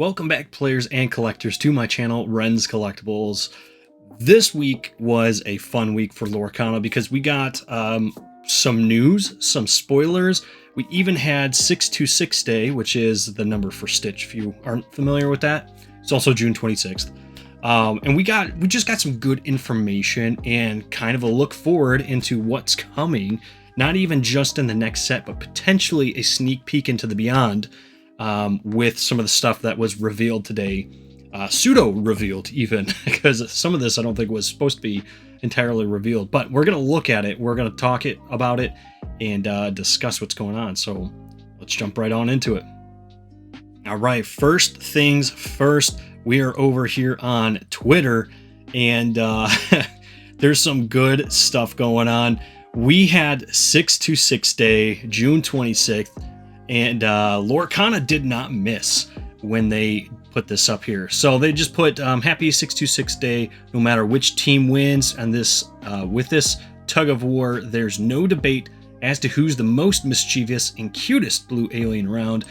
Welcome back, players and collectors, to my channel, Ren's Collectibles. This week was a fun week for Lorcana because we got some news, some spoilers. We even had 626 Day, which is the number for Stitch, if you aren't familiar with that. It's also June 26th. And we just got some good information and kind of a look forward into what's coming, not even just in the next set, but potentially a sneak peek into the beyond. With some of the stuff that was revealed today, pseudo-revealed even, because some of this I don't think was supposed to be entirely revealed. But we're going to look at it, we're going to talk about it, and discuss what's going on. So let's jump right on into it. All right, first things first, we are over here on Twitter, and there's some good stuff going on. We had 626 Day, June 26th. And Lorcana did not miss when they put this up here. So they just put happy 626 Day, no matter which team wins. And this with this tug of war, there's no debate as to who's the most mischievous and cutest blue alien around.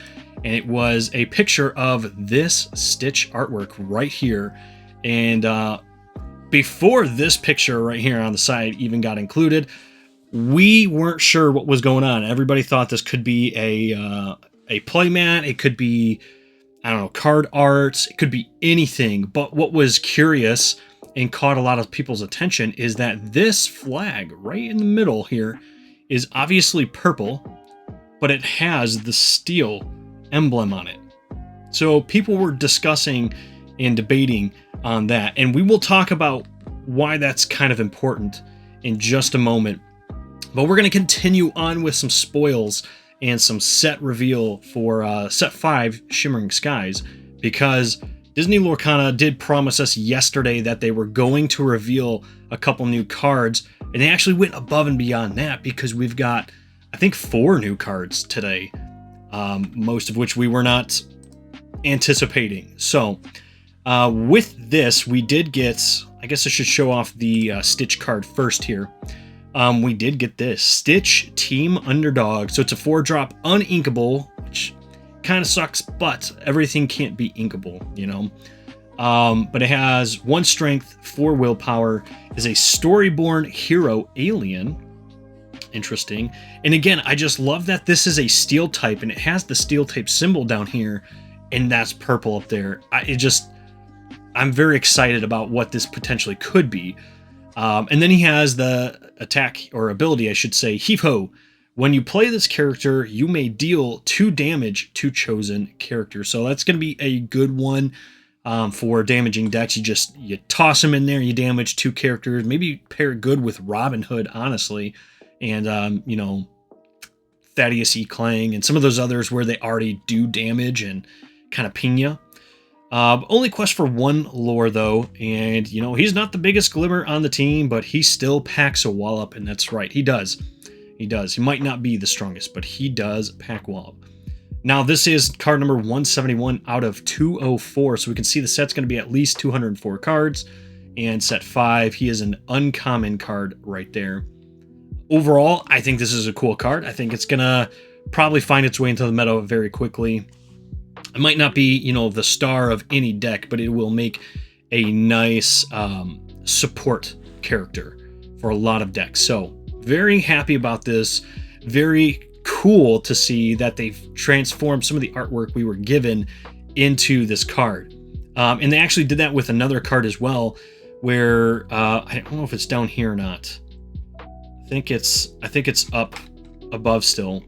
And it was a picture of this Stitch artwork right here. And before this picture right here on the side even got included, we weren't sure what was going on. Everybody thought this could be a playmat. It could be, I don't know, card arts. It could be anything. But what was curious and caught a lot of people's attention is that this flag right in the middle here is obviously purple, but it has the steel emblem on it. So people were discussing and debating on that. And we will talk about why that's kind of important in just a moment. But we're going to continue on with some spoils and some set reveal for set 5, Shimmering Skies, because Disney Lorcana did promise us yesterday that they were going to reveal a couple new cards, and they actually went above and beyond that because we've got, I think, 4 new cards today, most of which we were not anticipating. So with this, we did get, I guess I should show off the Stitch card first here. We did get this Stitch Team Underdog. So it's a 4-drop uninkable, which kind of sucks, but everything can't be inkable, you know. But it has 1 strength, 4 willpower, is a storyborn hero alien. Interesting. And again, I just love that this is a steel type and it has the steel type symbol down here, and that's purple up there. I'm very excited about what this potentially could be. And then he has the attack, or ability, I should say, Heave Ho. When you play this character, you may deal 2 damage to chosen character. So that's going to be a good one for damaging decks. You toss them in there, you damage 2 characters. Maybe pair it good with Robin Hood, honestly. And, you know, Thaddeus E. Clang and some of those others where they already do damage and kind of ping ya. Only quest for 1 lore though, and you know, he's not the biggest glimmer on the team, but he still packs a wallop, and that's right, he does. He might not be the strongest, but he does pack wallop. Now this is card number 171 out of 204, so we can see the set's going to be at least 204 cards, and set 5, he is an uncommon card right there. Overall, I think this is a cool card. I think it's going to probably find its way into the meta very quickly. It might not be, you know, the star of any deck, but it will make a nice support character for a lot of decks. So very happy about this. Very cool to see that they've transformed some of the artwork we were given into this card. And they actually did that with another card as well, where I don't know if it's down here or not. I think it's up above still.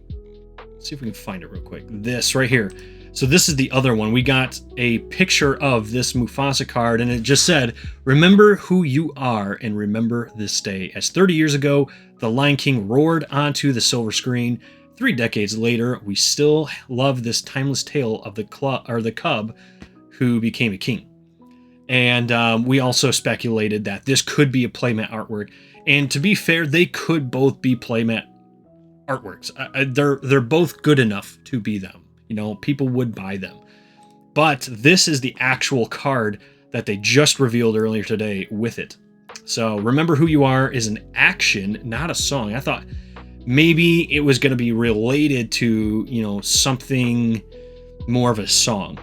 Let's see if we can find it real quick. This right here. So this is the other one. We got a picture of this Mufasa card, and it just said, "Remember who you are and remember this day. As 30 years ago, the Lion King roared onto the silver screen. 3 decades later, we still love this timeless tale of the cub who became a king." And we also speculated that this could be a playmat artwork. And to be fair, they could both be playmat artworks. They're both good enough to be them. You know, people would buy them. But this is the actual card that they just revealed earlier today with it. So Remember Who You Are is an action, not a song. I thought maybe it was going to be related to, you know, something more of a song.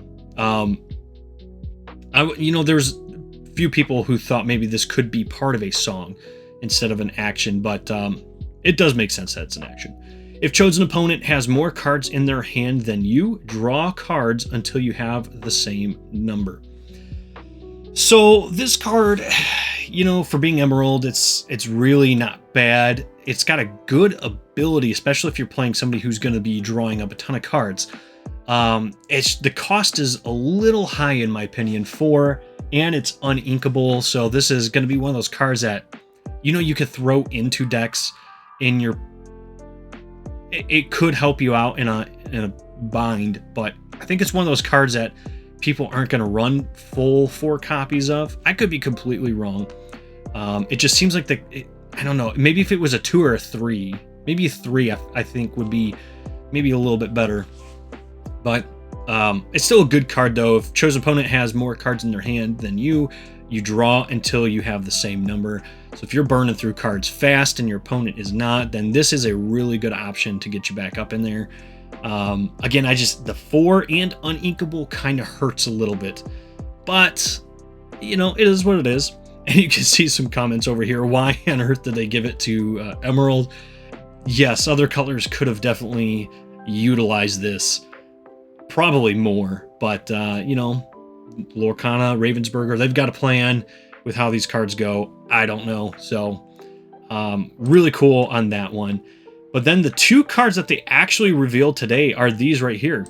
There's a few people who thought maybe this could be part of a song instead of an action, but it does make sense that it's an action. If chosen opponent has more cards in their hand than you, draw cards until you have the same number. So this card, for being Emerald, it's really not bad. It's got a good ability, especially if you're playing somebody who's going to be drawing up a ton of cards. The cost is a little high in my opinion, and it's uninkable. So this is going to be one of those cards that, you could throw into decks in your. It could help you out in a bind, but I think it's one of those cards that people aren't going to run full 4 copies of. I could be completely wrong. It just seems like I don't know. Maybe if it was a 2 or a 3, maybe a 3, I think would be maybe a little bit better. But it's still a good card though. If chosen opponent has more cards in their hand than you draw until you have the same number. So if you're burning through cards fast and your opponent is not, then this is a really good option to get you back up in there. Again, the 4 and uninkable kind of hurts a little bit, but it is what it is. And you can see some comments over here. Why on earth did they give it to Emerald? Yes, other colors could have definitely utilized this, probably more, but Lorcana, Ravensburger, they've got a plan with how these cards go. I don't know. So really cool on that one. But then the 2 cards that they actually revealed today are these right here.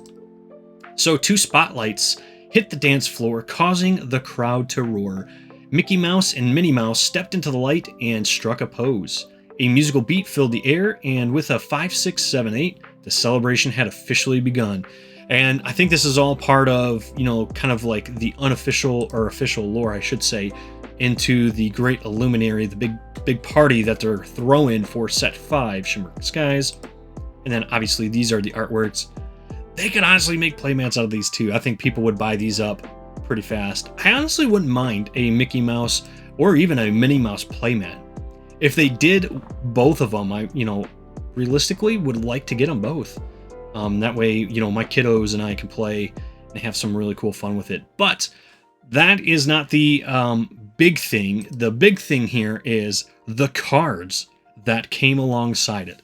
So 2 spotlights hit the dance floor, causing the crowd to roar. Mickey Mouse and Minnie Mouse stepped into the light and struck a pose. A musical beat filled the air, and with a 5, 6, 7, 8, the celebration had officially begun. And I think this is all part of, kind of like the unofficial or official lore, I should say, into the Great Illuminary, the big party that they're throwing for set 5, Shimmering Skies. And then obviously these are the artworks. They could honestly make playmats out of these too. I think people would buy these up pretty fast. I honestly wouldn't mind a Mickey Mouse or even a Minnie Mouse playmat. If they did both of them, I realistically would like to get them both. That way, my kiddos and I can play and have some really cool fun with it. But that is not the big thing. The big thing here is the cards that came alongside it.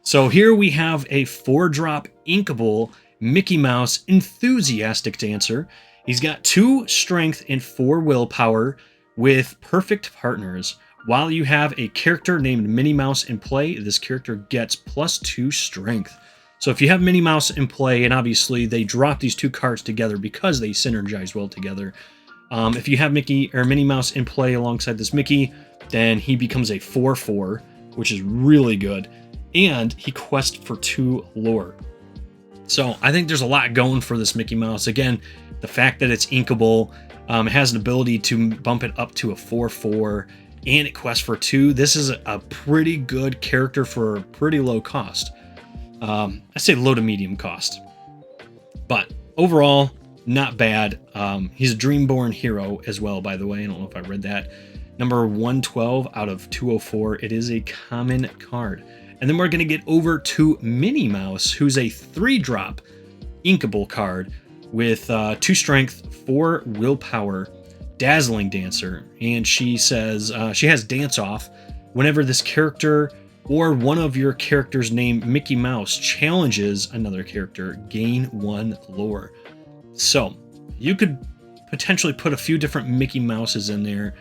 So here we have a 4-drop inkable Mickey Mouse Enthusiastic Dancer. He's got 2 strength and 4 willpower with perfect partners. While you have a character named Minnie Mouse in play, this character gets +2 strength. So if you have Minnie Mouse in play, and obviously they drop these 2 cards together because they synergize well together. If you have Mickey or Minnie Mouse in play alongside this Mickey, then he becomes a 4/4, which is really good. And he quests for 2 lore. So I think there's a lot going for this Mickey Mouse. Again, the fact that it's inkable, it has an ability to bump it up to a 4/4, and it quests for 2. This is a pretty good character for a pretty low cost. I say low to medium cost. But overall, not bad. He's a Dreamborn hero as well, by the way. I don't know if I read that. Number 112 out of 204. It is a common card. And then we're going to get over to Minnie Mouse, who's a 3-drop inkable card with 2 strength, 4 willpower, Dazzling Dancer. And she says she has Dance Off. Whenever this character or one of your characters named Mickey Mouse challenges another character, gain 1 lore. So you could potentially put a few different Mickey Mouses in there,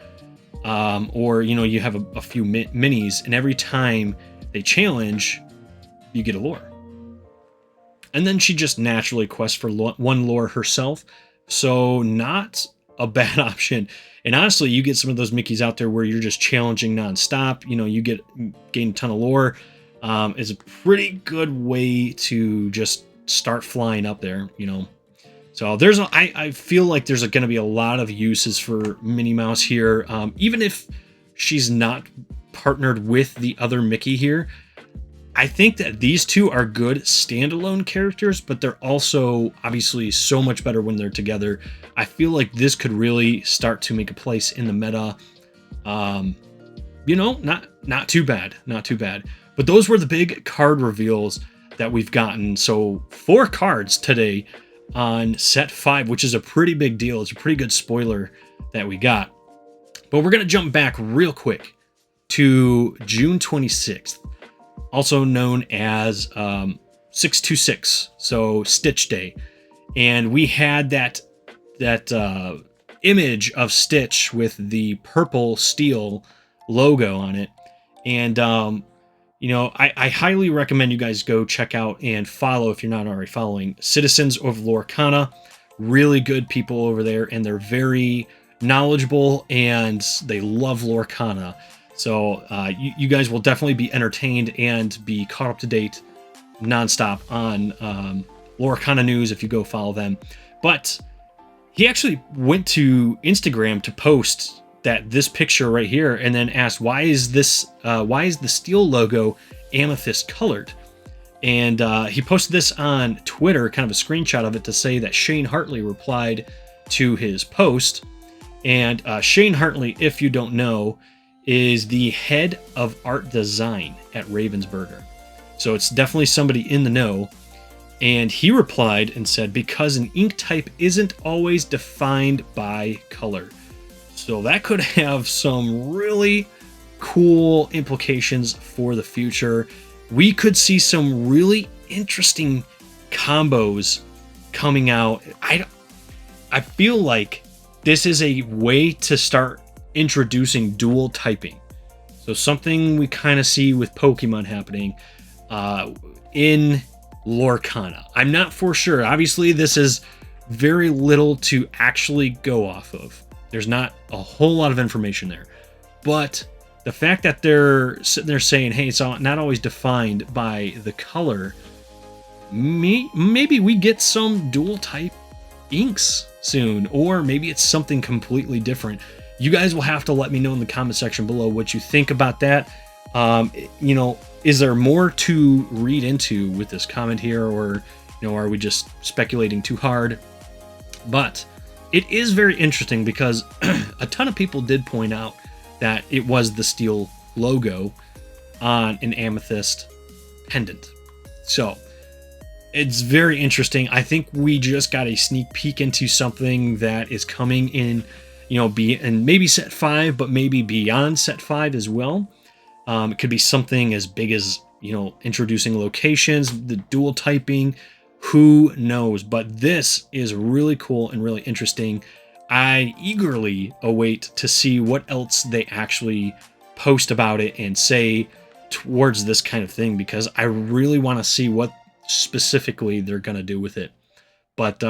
or you have a few minis, and every time they challenge, you get a lore. And then she just naturally quests for 1 lore herself, so not a bad option. And honestly, you get some of those Mickeys out there where you're just challenging nonstop. You gain a ton of lore. It's a pretty good way to just start flying up there. So I feel like there's going to be a lot of uses for Minnie Mouse here. Even if she's not partnered with the other Mickey here, I think that these 2 are good standalone characters, but they're also obviously so much better when they're together. I feel like this could really start to make a place in the meta. Not too bad, not too bad. But those were the big card reveals that we've gotten. So 4 cards today. on set 5, which is a pretty big deal. It's a pretty good spoiler that we got. But we're going to jump back real quick to June 26th, also known as 626, so Stitch Day. And we had that image of Stitch with the purple steel logo on it. And, you know, I highly recommend you guys go check out and follow, if you're not already following, Citizens of Lorcana. Really good people over there, and they're very knowledgeable, and they love Lorcana. So you guys will definitely be entertained and be caught up to date nonstop on Lorcana news if you go follow them. But he actually went to Instagram to post this picture right here, and then asked, why is the steel logo amethyst colored? And he posted this on Twitter, kind of a screenshot of it, to say that Shane Hartley replied to his post. And Shane Hartley, if you don't know, is the head of art design at Ravensburger. So it's definitely somebody in the know. And he replied and said, because an ink type isn't always defined by color. So that could have some really cool implications for the future. We could see some really interesting combos coming out. I feel like this is a way to start introducing dual typing. So something we kind of see with Pokemon happening in Lorcana. I'm not for sure. Obviously, this is very little to actually go off of. There's not a whole lot of information there. But the fact that they're sitting there saying, hey, it's not always defined by the color, maybe we get some dual type inks soon, or maybe it's something completely different. You guys will have to let me know in the comment section below what you think about that. You know, is there more to read into with this comment here, or, you know, are we just speculating too hard? But it is very interesting because a ton of people did point out that it was the steel logo on an amethyst pendant. So it's very interesting. I think we just got a sneak peek into something that is coming in, you know, and maybe set 5, but maybe beyond set 5 as well. It could be something as big as, you know, introducing locations, the dual typing, who knows? But this is really cool and really interesting. I eagerly await to see what else they actually post about it and say towards this kind of thing, because I really want to see what specifically they're going to do with it. But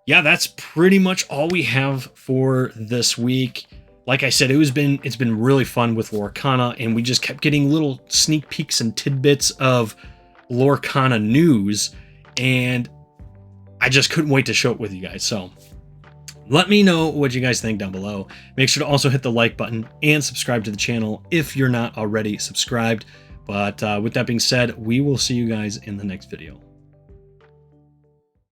yeah, that's pretty much all we have for this week. Like I said, it's been really fun with Lorcana, and we just kept getting little sneak peeks and tidbits of Lorcana news, and I just couldn't wait to show it with you guys. So let me know what you guys think down below. Make sure to also hit the like button and subscribe to the channel if you're not already subscribed. But with that being said, we will see you guys in the next video.